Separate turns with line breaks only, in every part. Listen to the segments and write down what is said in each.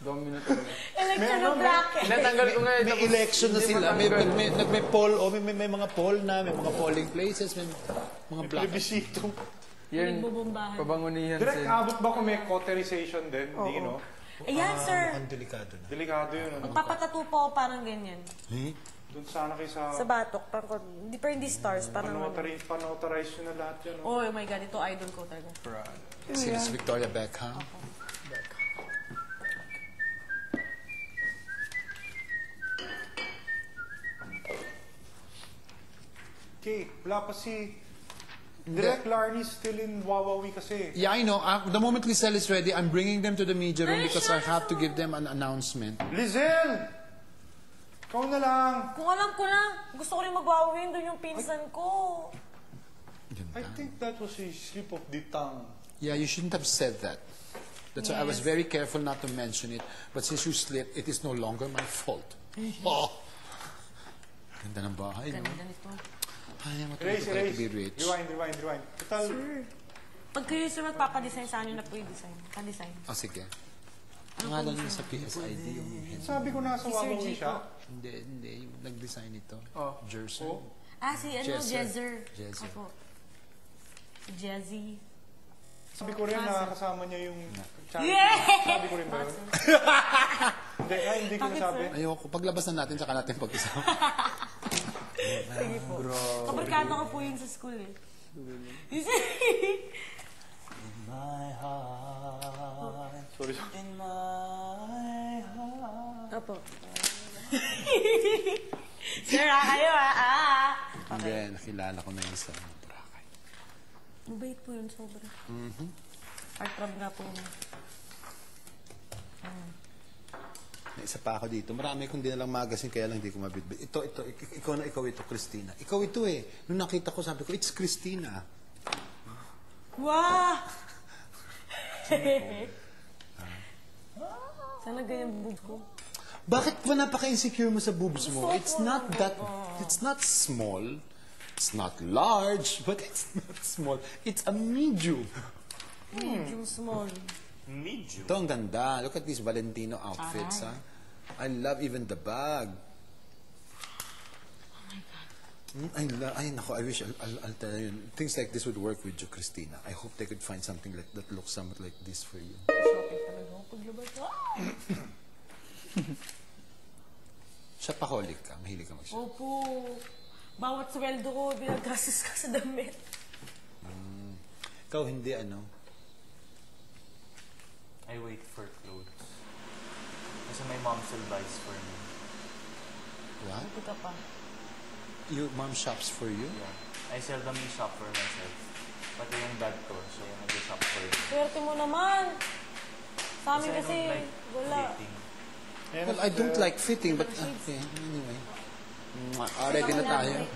Domino talaga.
Election of bracket.
Natanggal ko nga eh.
May election na sila. May poll, o may mga poll na, may mga polling places, may mga black.
Plebisito.
Yan,
Nagbubumbahan.
pabangunihan
Direct,
sin.
abot ba kung may cauterization din? Hindi, no?
Ayan, sir.
Ang delikado na.
Delikado yun, ano?
Magpapatato po ako parang ganyan.
Doon sana kayo sa...
Sa batok. Parang, hindi pa hindi stars. Parang
Panautorize nyo na lahat yun, no?
oh my God, ito idol ko talaga.
Si Victoria Beckham.
Okay, wala pa si... Direct Larnie still in Wawawi kasi.
Yeah, I know. The moment Lizelle is ready, I'm bringing them to the media room because I have to give them an announcement.
Lizelle! Ikaw na lang!
Kung alam ko na, gusto ko rin mag-wawin doon yung pinsan ko.
I think that was a slip of the tongue.
Yeah, you shouldn't have said that. That's why I was very careful not to mention it. But since you slipped, it is no longer my fault. Oh! Ganda ng bahay, no?
Ganda nito.
Ay,
Erase,
matuto
erase.
to be rich.
Rewind. Total,
Pag kayo sir magpapadesign sa ano na po yung design. Pa-design.
Oh, sige. Pangalan niya sa PSID yung head.
sabi ko nasa Wawawi siya.
Hindi. Yung nag-design ito.
Oh.
Jerson.
Oh.
Ah, si ano,
Jezzer.
Jezzer. Opo. Si Jezzy.
Sabi ko rin nakakasama niya yung channel.
Yeah!
Sabi ko rin ba yun? Hindi ko nasabi.
Ayoko. Paglabas na natin, saka natin pag-isama.
Sige po. Kabarkada ko po yun sa school eh.
My heart.
Sorry.
In my heart.
Opo. Sir, kayo
Hindi, nakilala ko na yun sa Boracay.
Mabait po yun, sobra. Heartthrob nga po yun.
May isa pa ako dito. Marami kong dinalang magazine, kaya lang hindi ko mabitbit. Ikaw ito, Christina. Ikaw ito eh. Nung nakita ko, sabi ko, it's Christina.
Wow! Sana ganyan boobs ko.
Bakit ba napaka-insecure mo sa boobs mo? It's not small. It's not large, but it's not small. It's a medium.
Medium small.
Ito ang ganda. Look at these Valentino outfits, ha? I love even the bag. I wish I'll tell you. Things like this would work with you, Christina. I hope they could find something like that looks somewhat like this for you.
Shopping talaga ako paglabas.
Shopaholic ka. Mahilig ka mag-shop.
Opo. Bawat sweldo ko, binagastos ka sa damit.
Ikaw hindi, ano?
I wait for clothes. Kasi my mom still buys for me.
What?
Ito ka pa.
Your mom shops for you?
Yeah. I seldomly shop for myself. Pati yung dad ko, siya yung nag-shop for me.
Swerte mo naman. Sa amin
I
kasi,
don't like
wala.
dating.
Well, I don't like fitting, but okay, anyway. Ready na tayo.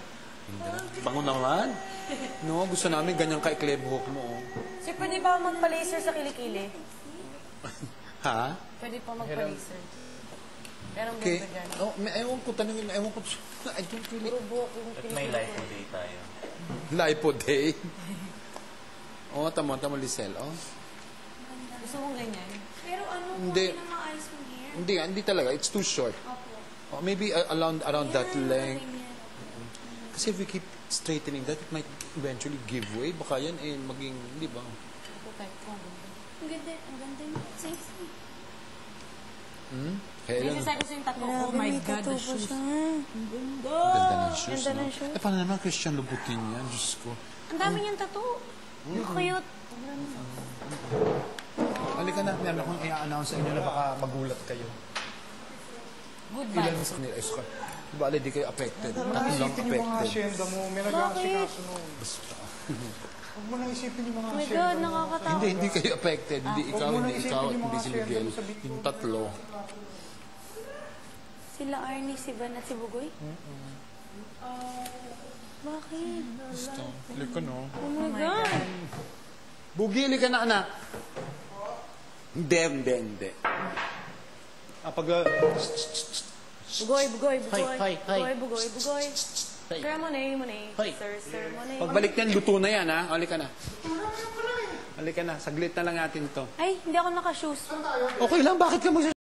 Bango naman. No, gusto namin ganyan ka-ikli buhok mo. Oh.
Sir, pwede ba magpa-laser sa kilikili?
Ha?
Pwede pa magpa-laser. Pero ang
Okay.
ganda dyan.
Oh, ewan ko, tanongin, ewan ko. I don't really...
Puro buhok yung
At may
kilikili
life
ko.
day tayo.
Lipo day. Oh, tamo, Lizelle. Oh.
Gusto mong ganyan?
Pero ano po,
Hindi.
hindi na maayos mong hair?
Hindi talaga. It's too short.
Opo.
Oh, maybe around that length.
Ganyan.
Kasi if we keep straightening that, it might eventually give way. Baka yan maging, di ba?
Ito type ko.
Ang ganda mo. Sexy.
Kaya
Kasi sa gusto yung tattoo. Oh my God, the shoes.
ganda ng shoes,
Ganda
no?
ng shoes.
Paano naman Christian Louboutin yan? Diyos ko.
Ang dami niyang tattoo. Cute.
Halika na, meron akong i-announce sa inyo na baka magulat kayo.
Good
Ilan
vibes.
sa kanila is ka? Bale, di kayo affected. Tatlo lang
Isipin yung mga
affected.
asyenda mo. May nag-aasikaso nun.
Basta.
Huwag mo na isipin yung mga
Oh my
asyenda
God,
mo.
nakakatakot.
Hindi kayo affected. Hindi ikaw,
Huwag mo na
hindi
isipin
ikaw,
yung
hindi
mga
si
asyenda
Miguel.
mo sa bituin.
Yung tatlo.
Sila Arnie, si Van at si Bugoy? Bakit?
Basta. Halika no.
Oh my God.
Bugili ka na, anak. Hindi. Pag...
Bugoy.
Hoy.
Bugoy. Sir Monet.
Hoy.
Sir Monet.
Pagbalik niyan, luto na yan, ha? Halika na. Halika na. Saglit na lang natin to.
Ay, hindi ako naka-shoes.
Okay lang, bakit ka mag